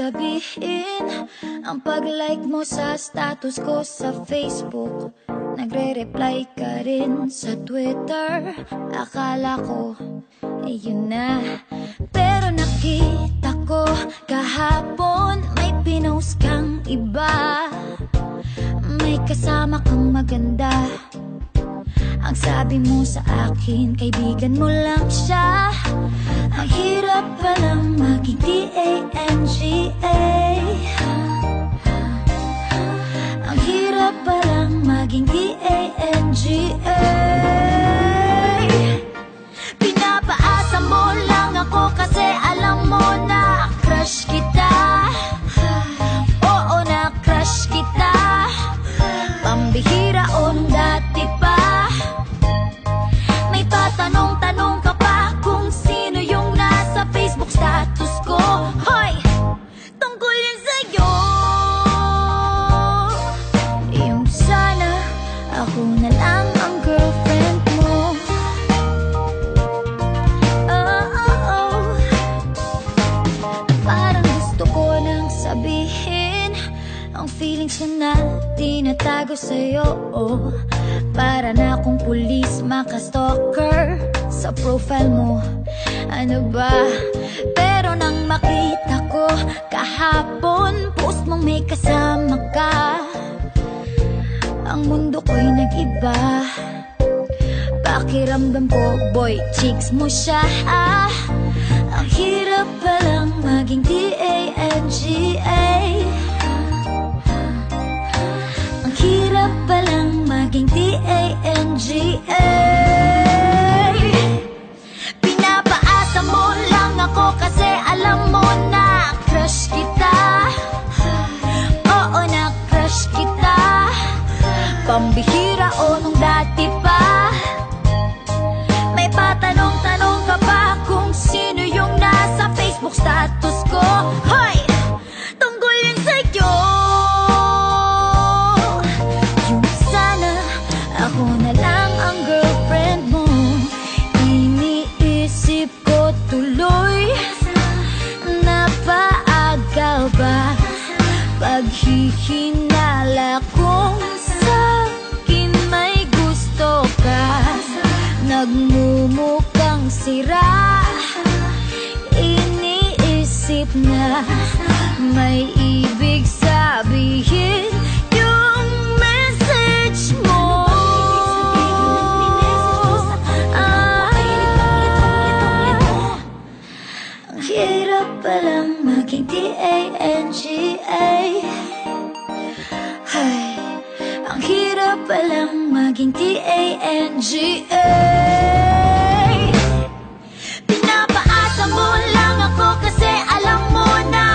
sabihin ang pag-like mo sa status ko sa Facebook. Nagre-reply ka rin sa Twitter. Akala ko, yun na. Pero nakita ko kahapon may pinost kang iba. May kasama kang maganda. Ang sabi mo sa akin, kaibigan mo lang siya. Ang hirap palang maging D-A-N-G-A. Ang hirap palang maging D-A-N-G-A. Pinapaasa mo lang ako kasi alam mo na crush kita. Oo, na crush kita. Pambihira o nung dati pa. May patanong-tanong ka pa kung sino yung nasa Facebook status ko. Hoy! Tungkol yun sa'yo. Yung sana ako na lang ang girlfriend mo. Oh. Parang gusto ko nang sabihin ang feelings na tinatago sa'yo. Para na akong pulis, maka-stalker sa profile mo. Ano ba? Pero nang makita ko kahapon, post mong may kasama ka, ang mundo ko'y nag-iba. Pakiramdam ko, boy, chicks mo siya. Ang hirap palang maging D-A-N-G-A. Ang hirap palang maging D-A-N-G-A. Pinapaasa mo lang ako kasi alam mo na crush kita. Oo, na crush kita. Pambihira o nung dati pa. May patanong-tanong ka pa kung sino yung nasa Facebook status ko. Hoy! Tungkol yun sa'yo. Yung sana ako na lang ang girlfriend mo. Iniisip ko tuloy, napaaga ba paghihinala kung sa'kin may gusto ka. Nagmumukhang sira, iniisip na may ibig sabihin yung message mo. Ang hirap palang maging D-A-N-G-A. Ay, ang hirap palang maging D-A-N-G-A. Pinapaasa mo lang ako kasi alam mo na